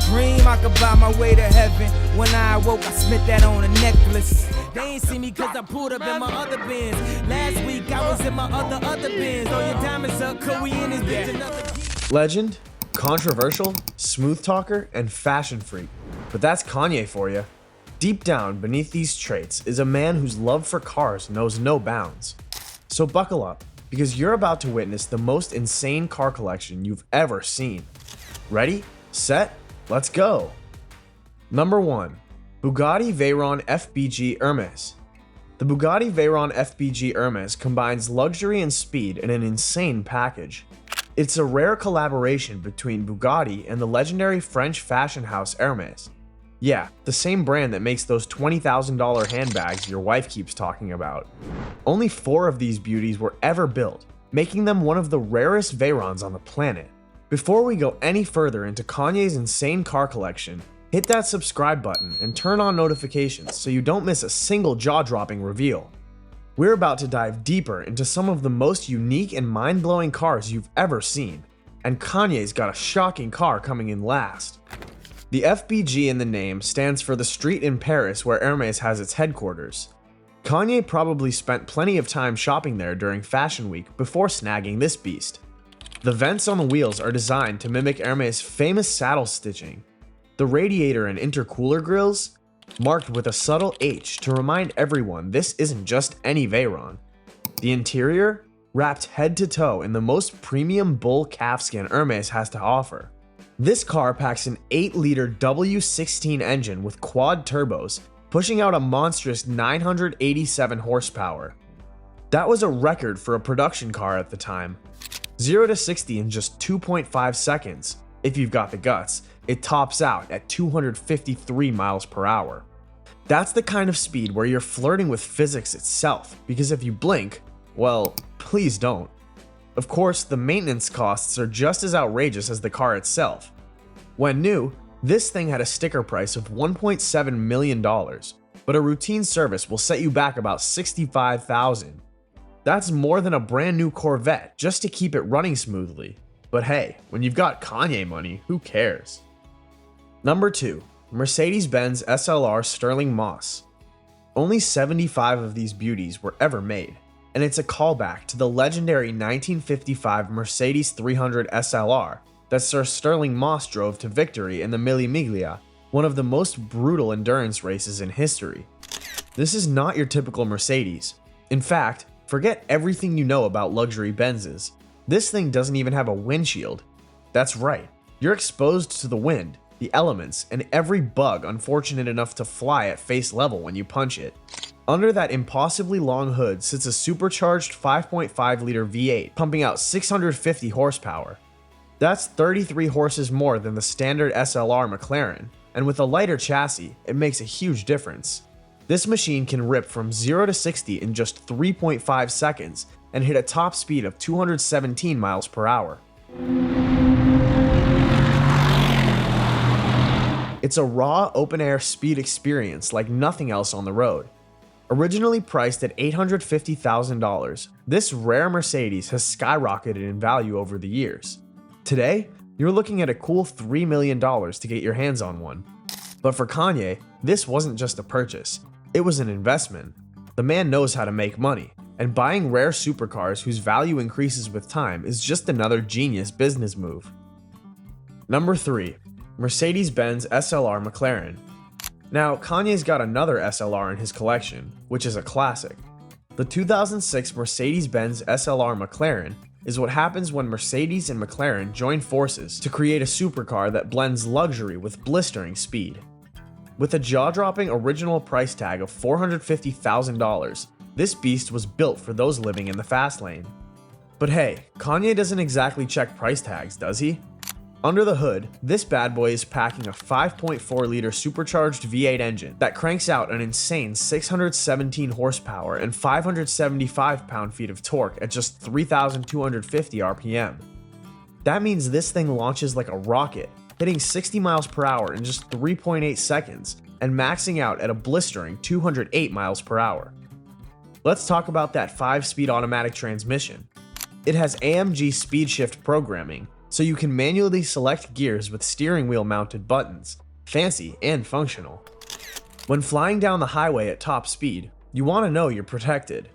dream I could buy my way to heaven. When I awoke, I spent that on a necklace. They ain't see me cause I pulled up in my other Benz. Last week I was in my other Benz. Throw your diamonds up, cause we in this bitch another. Legend, controversial, smooth talker, and fashion freak. But that's Kanye for you. Deep down beneath these traits is a man whose love for cars knows no bounds. So buckle up, because you're about to witness the most insane car collection you've ever seen. Ready, set, let's go. Number 1. Bugatti Veyron FBG Hermes. The Bugatti Veyron FBG Hermes combines luxury and speed in an insane package. It's a rare collaboration between Bugatti and the legendary French fashion house Hermes. Yeah, the same brand that makes those $20,000 handbags your wife keeps talking about. Only 4 of these beauties were ever built, making them one of the rarest Veyrons on the planet. Before we go any further into Kanye's insane car collection, hit that subscribe button and turn on notifications so you don't miss a single jaw-dropping reveal. We're about to dive deeper into some of the most unique and mind-blowing cars you've ever seen, and Kanye's got a shocking car coming in last. The FBG in the name stands for the street in Paris where Hermes has its headquarters. Kanye probably spent plenty of time shopping there during Fashion Week before snagging this beast. The vents on the wheels are designed to mimic Hermes' famous saddle stitching. The radiator and intercooler grills, marked with a subtle H to remind everyone this isn't just any Veyron. The interior, wrapped head to toe in the most premium bull calfskin Hermes has to offer. This car packs an 8-liter W16 engine with quad turbos, pushing out a monstrous 987 horsepower. That was a record for a production car at the time. 0 to 60 in just 2.5 seconds. If you've got the guts, it tops out at 253 miles per hour. That's the kind of speed where you're flirting with physics itself, because if you blink, well, please don't. Of course, the maintenance costs are just as outrageous as the car itself. When new, this thing had a sticker price of $1.7 million, but a routine service will set you back about $65,000. That's more than a brand new Corvette just to keep it running smoothly. But hey, when you've got Kanye money, who cares? Number 2. Mercedes-Benz SLR Stirling Moss. Only 75 of these beauties were ever made, and it's a callback to the legendary 1955 Mercedes 300 SLR that Sir Stirling Moss drove to victory in the Mille Miglia, one of the most brutal endurance races in history. This is not your typical Mercedes. In fact, forget everything you know about luxury Benzes. This thing doesn't even have a windshield. That's right, you're exposed to the wind, the elements, and every bug unfortunate enough to fly at face level when you punch it. Under that impossibly long hood sits a supercharged 5.5-liter V8 pumping out 650 horsepower. That's 33 horses more than the standard SLR McLaren, and with a lighter chassis, it makes a huge difference. This machine can rip from 0 to 60 in just 3.5 seconds and hit a top speed of 217 miles per hour. It's a raw, open-air speed experience like nothing else on the road. Originally priced at $850,000, this rare Mercedes has skyrocketed in value over the years. Today, you're looking at a cool $3 million to get your hands on one. But for Kanye, this wasn't just a purchase, it was an investment. The man knows how to make money, and buying rare supercars whose value increases with time is just another genius business move. Number 3. Mercedes-Benz SLR McLaren. Now, Kanye's got another SLR in his collection, which is a classic. The 2006 Mercedes-Benz SLR McLaren is what happens when Mercedes and McLaren join forces to create a supercar that blends luxury with blistering speed. With a jaw-dropping original price tag of $450,000, this beast was built for those living in the fast lane. But hey, Kanye doesn't exactly check price tags, does he? Under the hood, this bad boy is packing a 5.4-liter supercharged V8 engine that cranks out an insane 617 horsepower and 575 pound-feet of torque at just 3,250 RPM. That means this thing launches like a rocket, hitting 60 miles per hour in just 3.8 seconds and maxing out at a blistering 208 miles per hour. Let's talk about that 5-speed automatic transmission. It has AMG speed shift programming, so you can manually select gears with steering wheel mounted buttons, fancy and functional. When flying down the highway at top speed, you want to know you're protected.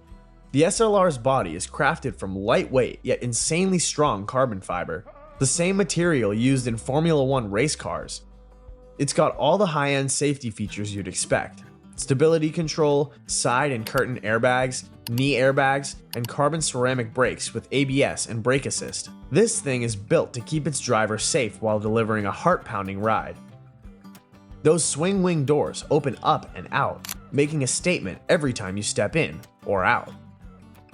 The SLR's body is crafted from lightweight yet insanely strong carbon fiber, the same material used in Formula 1 race cars. It's got all the high-end safety features you'd expect: stability control, side and curtain airbags, knee airbags, and carbon ceramic brakes with ABS and brake assist. This thing is built to keep its driver safe while delivering a heart-pounding ride. Those swing wing doors open up and out, making a statement every time you step in or out.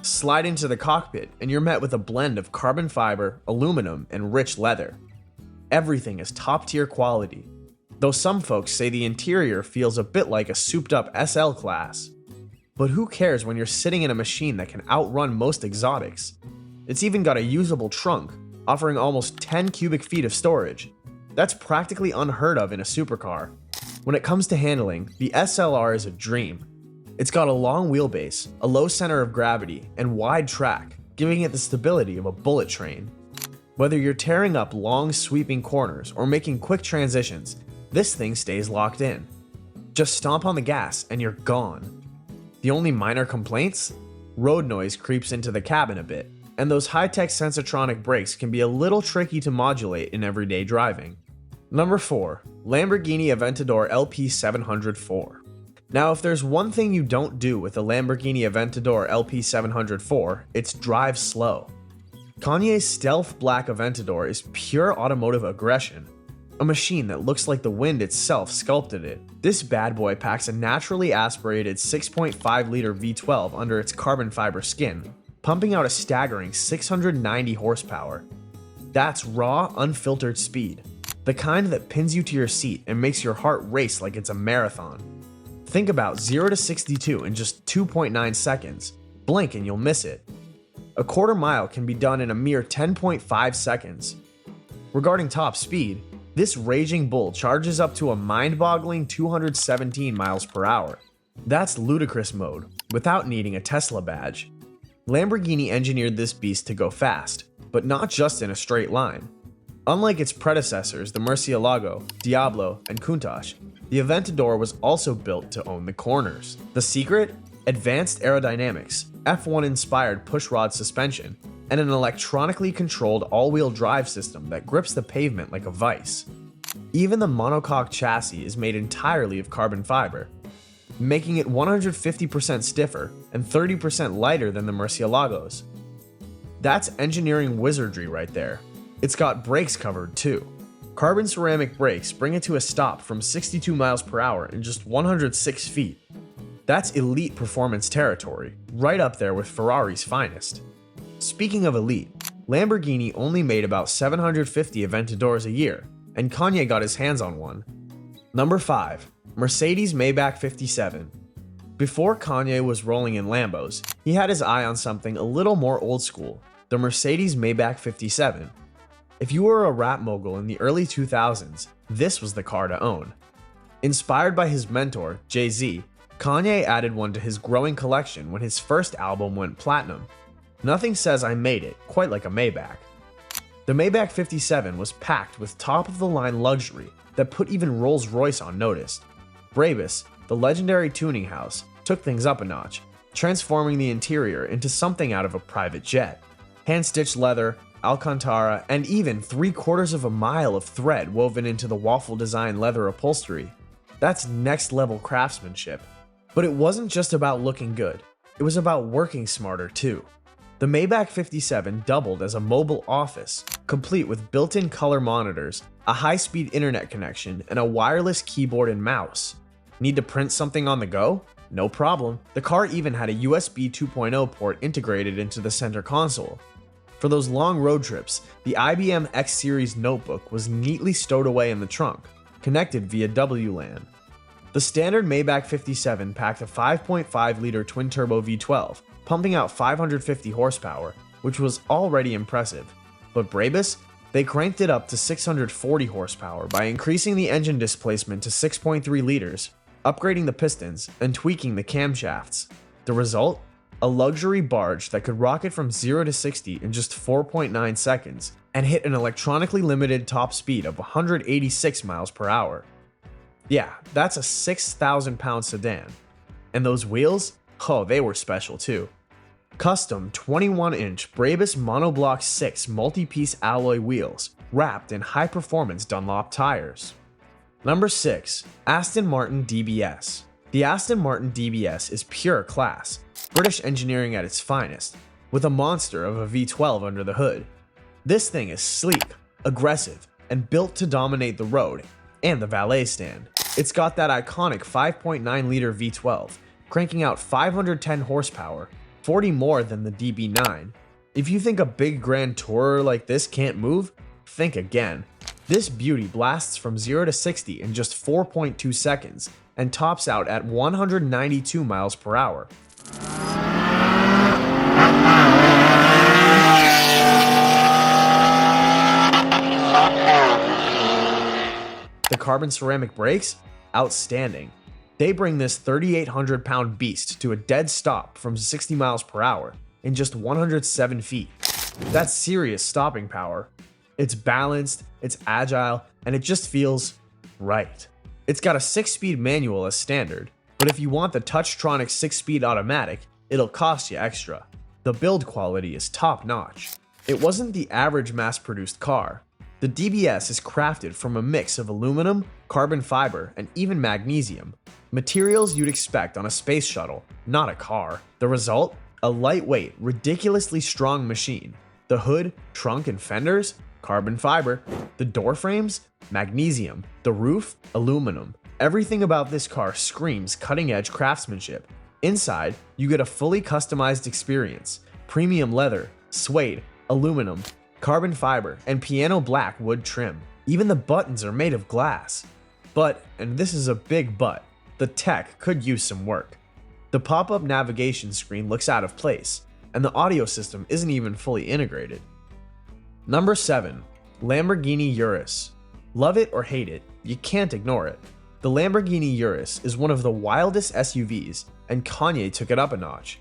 Slide into the cockpit and you're met with a blend of carbon fiber, aluminum, and rich leather. Everything is top-tier quality, though some folks say the interior feels a bit like a souped-up SL class. But who cares when you're sitting in a machine that can outrun most exotics? It's even got a usable trunk, offering almost 10 cubic feet of storage. That's practically unheard of in a supercar. When it comes to handling, the SLR is a dream. It's got a long wheelbase, a low center of gravity, and wide track, giving it the stability of a bullet train. Whether you're tearing up long sweeping corners or making quick transitions, this thing stays locked in. Just stomp on the gas and you're gone. The only minor complaints? Road noise creeps into the cabin a bit, and those high-tech sensotronic brakes can be a little tricky to modulate in everyday driving. Number 4. Lamborghini Aventador LP700-4. Now, if there's one thing you don't do with the Lamborghini Aventador LP700-4, it's drive slow. Kanye's stealth black Aventador is pure automotive aggression, a machine that looks like the wind itself sculpted it. This bad boy packs a naturally aspirated 6.5-liter V12 under its carbon fiber skin, pumping out a staggering 690 horsepower. That's raw, unfiltered speed, the kind that pins you to your seat and makes your heart race like it's a marathon. Think about 0 to 62 in just 2.9 seconds. Blink and you'll miss it. A quarter mile can be done in a mere 10.5 seconds. Regarding top speed, this raging bull charges up to a mind-boggling 217 miles per hour. That's ludicrous mode, without needing a Tesla badge. Lamborghini engineered this beast to go fast, but not just in a straight line. Unlike its predecessors, the Murcielago, Diablo, and Countach, the Aventador was also built to own the corners. The secret? Advanced aerodynamics, F1-inspired pushrod suspension, and an electronically controlled all-wheel drive system that grips the pavement like a vice. Even the monocoque chassis is made entirely of carbon fiber, making it 150% stiffer and 30% lighter than the Murcielagos. That's engineering wizardry right there. It's got brakes covered too. Carbon ceramic brakes bring it to a stop from 62 miles per hour in just 106 feet. That's elite performance territory, right up there with Ferrari's finest. Speaking of elite, Lamborghini only made about 750 Aventadors a year, and Kanye got his hands on one. Number 5. Mercedes Maybach 57. Before Kanye was rolling in Lambos, he had his eye on something a little more old school, the Mercedes Maybach 57. If you were a rap mogul in the early 2000s, this was the car to own. Inspired by his mentor, Jay-Z, Kanye added one to his growing collection when his first album went platinum. Nothing says I made it quite like a Maybach. The Maybach 57 was packed with top-of-the-line luxury that put even Rolls-Royce on notice. Brabus, the legendary tuning house, took things up a notch, transforming the interior into something out of a private jet. Hand-stitched leather, Alcantara, and even 3/4 of a mile of thread woven into the waffle design leather upholstery. That's next level craftsmanship. But it wasn't just about looking good, it was about working smarter too. The Maybach 57 doubled as a mobile office, complete with built-in color monitors, a high-speed internet connection, and a wireless keyboard and mouse. Need to print something on the go? No problem. The car even had a USB 2.0 port integrated into the center console. For those long road trips, the IBM X Series notebook was neatly stowed away in the trunk, connected via WLAN. The standard Maybach 57 packed a 5.5-liter twin-turbo V12, pumping out 550 horsepower, which was already impressive. But Brabus? They cranked it up to 640 horsepower by increasing the engine displacement to 6.3 liters, upgrading the pistons, and tweaking the camshafts. The result? a luxury barge that could rocket from 0 to 60 in just 4.9 seconds and hit an electronically limited top speed of 186 miles per hour. Yeah, that's a 6,000-pound sedan. And those wheels? Oh, they were special too. Custom 21-inch Brabus Monoblock 6 multi-piece alloy wheels wrapped in high-performance Dunlop tires. Number 6. Aston Martin DBS. The Aston Martin DBS is pure class, British engineering at its finest, with a monster of a V12 under the hood. This thing is sleek, aggressive, and built to dominate the road and the valet stand. It's got that iconic 5.9-liter V12, cranking out 510 horsepower, 40 more than the DB9. If you think a big grand tourer like this can't move, think again. This beauty blasts from 0 to 60 in just 4.2 seconds and tops out at 192 miles per hour. The carbon ceramic brakes? Outstanding. They bring this 3,800-pound beast to a dead stop from 60 miles per hour in just 107 feet. That's serious stopping power. It's balanced, it's agile, and it just feels right. It's got a 6-speed manual as standard, but if you want the Touchtronic 6-speed automatic, it'll cost you extra. The build quality is top-notch. It wasn't the average mass-produced car. The DBS is crafted from a mix of aluminum, carbon fiber, and even magnesium. Materials you'd expect on a space shuttle, not a car. The result? A lightweight, ridiculously strong machine. The hood, trunk, and fenders? Carbon fiber. The door frames? Magnesium. The roof? Aluminum. Everything about this car screams cutting-edge craftsmanship. Inside, you get a fully customized experience. Premium leather, suede, aluminum, carbon fiber, and piano black wood trim. Even the buttons are made of glass. But, and this is a big but, the tech could use some work. The pop-up navigation screen looks out of place, and the audio system isn't even fully integrated. Number 7. Lamborghini Urus. Love it or hate it, you can't ignore it. The Lamborghini Urus is one of the wildest SUVs, and Kanye took it up a notch.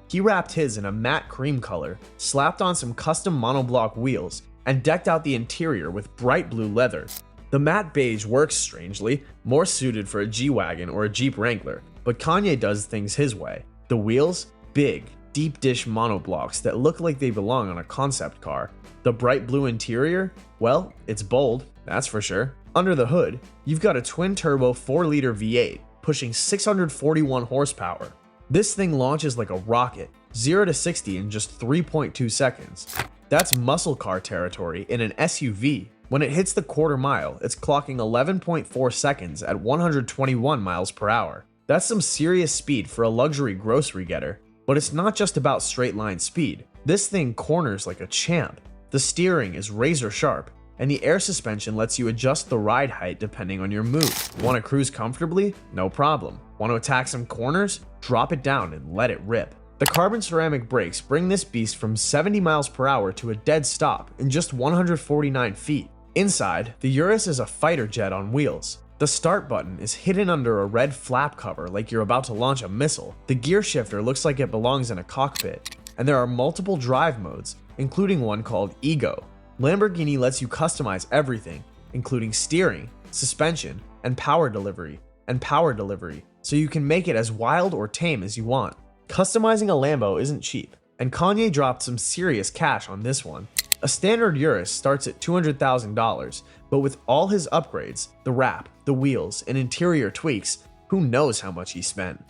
He wrapped his in a matte cream color, slapped on some custom monoblock wheels, and decked out the interior with bright blue leather. The matte beige works strangely, more suited for a G-Wagon or a Jeep Wrangler, but Kanye does things his way. The wheels? Big, deep dish monoblocks that look like they belong on a concept car. The bright blue interior? Well, it's bold, that's for sure. Under the hood, you've got a twin-turbo 4-liter V8, pushing 641 horsepower. This thing launches like a rocket, 0 to 60 in just 3.2 seconds. That's muscle car territory in an SUV. When it hits the quarter mile, it's clocking 11.4 seconds at 121 miles per hour. That's some serious speed for a luxury grocery getter. But it's not just about straight line speed. This thing corners like a champ. The steering is razor sharp, and the air suspension lets you adjust the ride height depending on your mood. Want to cruise comfortably? No problem. Want to attack some corners? Drop it down and let it rip. The carbon ceramic brakes bring this beast from 70 miles per hour to a dead stop in just 149 feet. Inside, the Urus is a fighter jet on wheels. The start button is hidden under a red flap cover like you're about to launch a missile. The gear shifter looks like it belongs in a cockpit. And there are multiple drive modes, including one called Ego. Lamborghini lets you customize everything, including steering, suspension, and power delivery, so you can make it as wild or tame as you want. Customizing a Lambo isn't cheap, and Kanye dropped some serious cash on this one. A standard Urus starts at $200,000, but with all his upgrades, the wrap, the wheels, and interior tweaks, who knows how much he spent.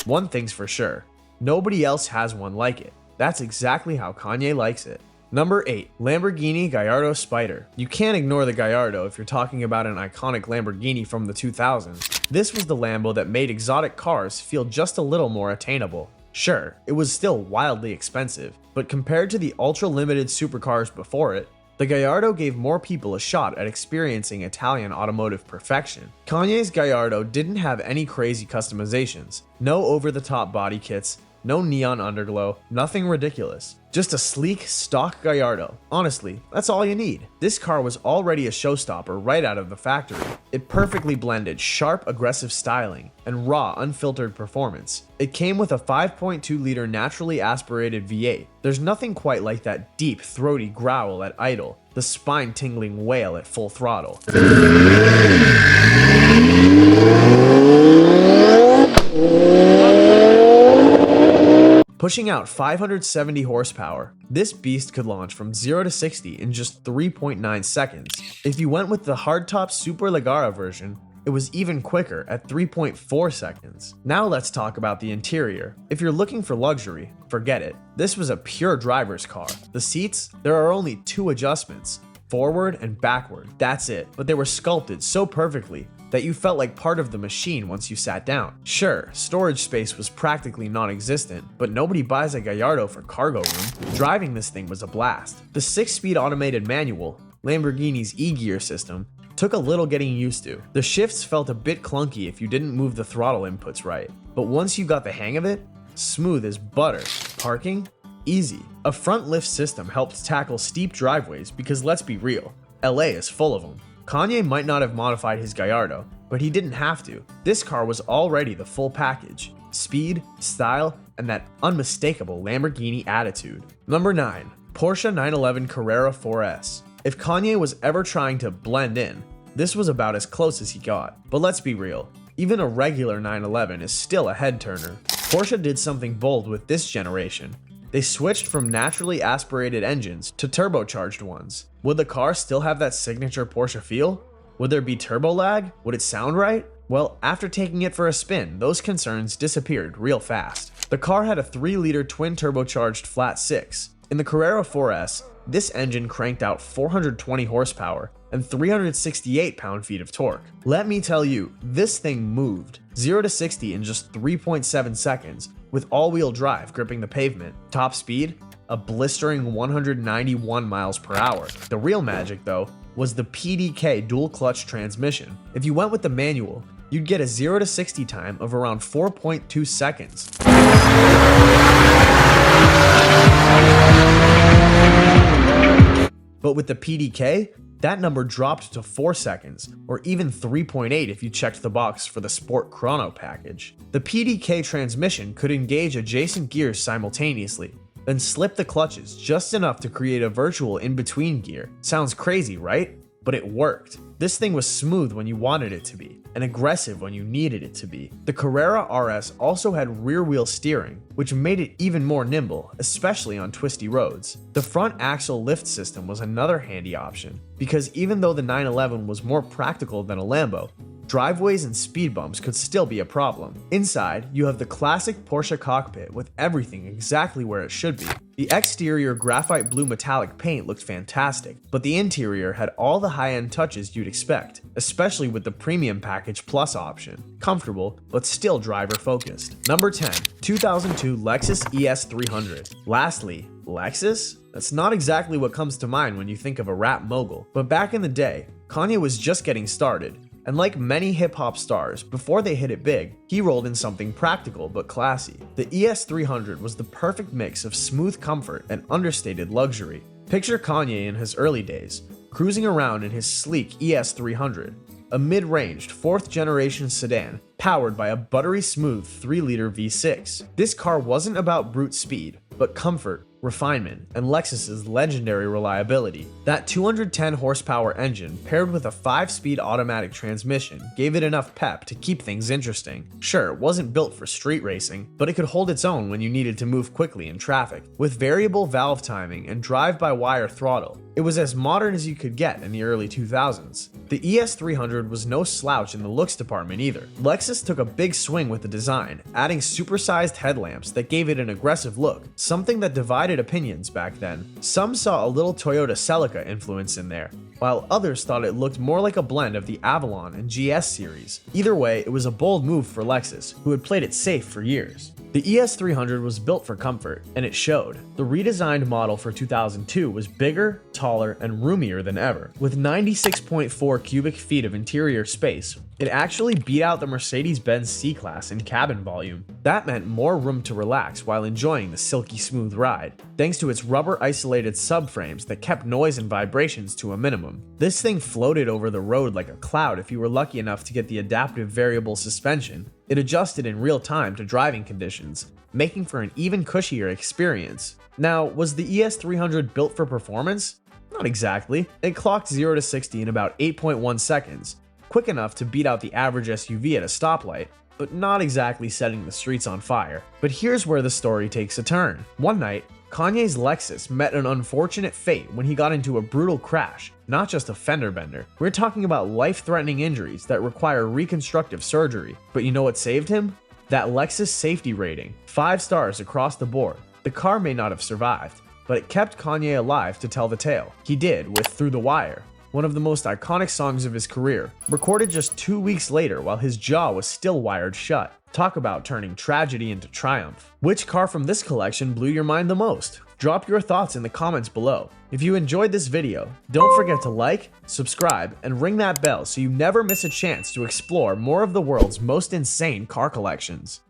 One thing's for sure, nobody else has one like it. That's exactly how Kanye likes it. Number 8. Lamborghini Gallardo Spider. You can't ignore the Gallardo if you're talking about an iconic Lamborghini from the 2000s. This was the Lambo that made exotic cars feel just a little more attainable. Sure, it was still wildly expensive, but compared to the ultra-limited supercars before it, the Gallardo gave more people a shot at experiencing Italian automotive perfection. Kanye's Gallardo didn't have any crazy customizations, no over-the-top body kits, No neon underglow, nothing ridiculous. Just a sleek, stock Gallardo. Honestly, that's all you need. This car was already a showstopper right out of the factory. It perfectly blended sharp, aggressive styling and raw, unfiltered performance. It came with a 5.2-liter naturally aspirated V8. There's nothing quite like that deep, throaty growl at idle, the spine-tingling wail at full throttle. Pushing out 570 horsepower, this beast could launch from 0 to 60 in just 3.9 seconds. If you went with the hardtop Super Leggera version, it was even quicker at 3.4 seconds. Now let's talk about the interior. If you're looking for luxury, forget it. This was a pure driver's car. The seats, there are only 2 adjustments, forward and backward. That's it. But they were sculpted so perfectly that you felt like part of the machine once you sat down. Sure, storage space was practically non-existent, but nobody buys a Gallardo for cargo room. Driving this thing was a blast. The 6-speed automated manual, Lamborghini's e-gear system, took a little getting used to. The shifts felt a bit clunky if you didn't move the throttle inputs right, but once you got the hang of it, smooth as butter. Parking? Easy. A front lift system helped tackle steep driveways because let's be real, LA is full of them. Kanye might not have modified his Gallardo, but he didn't have to. This car was already the full package. Speed, style, and that unmistakable Lamborghini attitude. Number 9. Porsche 911 Carrera 4S. If Kanye was ever trying to blend in, this was about as close as he got. But let's be real, even a regular 911 is still a head-turner. Porsche did something bold with this generation. They switched from naturally aspirated engines to turbocharged ones. Would the car still have that signature Porsche feel? Would there be turbo lag? Would it sound right? Well, after taking it for a spin, those concerns disappeared real fast. The car had a 3-liter twin turbocharged flat 6. In the Carrera 4S, this engine cranked out 420 horsepower and 368 pound-feet of torque. Let me tell you, this thing moved 0 to 60 in just 3.7 seconds with all-wheel drive gripping the pavement. Top speed? A blistering 191 miles per hour. The real magic, though, was the PDK dual-clutch transmission. If you went with the manual, you'd get a 0 to 60 time of around 4.2 seconds. But with the PDK, that number dropped to 4 seconds, or even 3.8 if you checked the box for the Sport Chrono package. The PDK transmission could engage adjacent gears simultaneously, then slip the clutches just enough to create a virtual in-between gear. Sounds crazy, right? But it worked. This thing was smooth when you wanted it to be, and aggressive when you needed it to be. The Carrera RS also had rear-wheel steering, which made it even more nimble, especially on twisty roads. The front axle lift system was another handy option, because even though the 911 was more practical than a Lambo, driveways and speed bumps could still be a problem. Inside, you have the classic Porsche cockpit with everything exactly where it should be. The exterior graphite blue metallic paint looked fantastic, but the interior had all the high-end touches you'd expect, especially with the Premium Package Plus option. Comfortable, but still driver-focused. Number 10. 2002 Lexus ES300. Lastly, Lexus? That's not exactly what comes to mind when you think of a rap mogul, but back in the day, Kanye was just getting started. And like many hip-hop stars, before they hit it big, he rolled in something practical but classy. The ES300 was the perfect mix of smooth comfort and understated luxury. Picture Kanye in his early days, cruising around in his sleek ES300, a mid-ranged 4th-generation sedan powered by a buttery smooth 3-liter V6. This car wasn't about brute speed, but comfort, refinement, and Lexus's legendary reliability. That 210 horsepower engine paired with a 5-speed automatic transmission gave it enough pep to keep things interesting. Sure, it wasn't built for street racing, but it could hold its own when you needed to move quickly in traffic. With variable valve timing and drive-by-wire throttle, it was as modern as you could get in the early 2000s. The ES300 was no slouch in the looks department either. Lexus took a big swing with the design, adding supersized headlamps that gave it an aggressive look, something that divided opinions back then. Some saw a little Toyota Celica influence in there, while others thought it looked more like a blend of the Avalon and GS series. Either way, it was a bold move for Lexus, who had played it safe for years. The ES300 was built for comfort, and it showed. The redesigned model for 2002 was bigger, taller, and roomier than ever. With 96.4 cubic feet of interior space, it actually beat out the Mercedes-Benz C-Class in cabin volume. That meant more room to relax while enjoying the silky smooth ride, thanks to its rubber-isolated subframes that kept noise and vibrations to a minimum. This thing floated over the road like a cloud if you were lucky enough to get the adaptive variable suspension. It adjusted in real time to driving conditions, making for an even cushier experience. Now, was the ES300 built for performance? Not exactly. It clocked 0 to 60 in about 8.1 seconds, quick enough to beat out the average SUV at a stoplight, but not exactly setting the streets on fire. But here's where the story takes a turn. One night, Kanye's Lexus met an unfortunate fate when he got into a brutal crash, not just a fender bender. We're talking about life-threatening injuries that require reconstructive surgery. But you know what saved him? That Lexus safety rating, 5 stars across the board. The car may not have survived, but it kept Kanye alive to tell the tale. He did with Through the Wire, one of the most iconic songs of his career, recorded just 2 weeks later while his jaw was still wired shut. Talk about turning tragedy into triumph. Which car from this collection blew your mind the most? Drop your thoughts in the comments below. If you enjoyed this video, don't forget to like, subscribe, and ring that bell so you never miss a chance to explore more of the world's most insane car collections.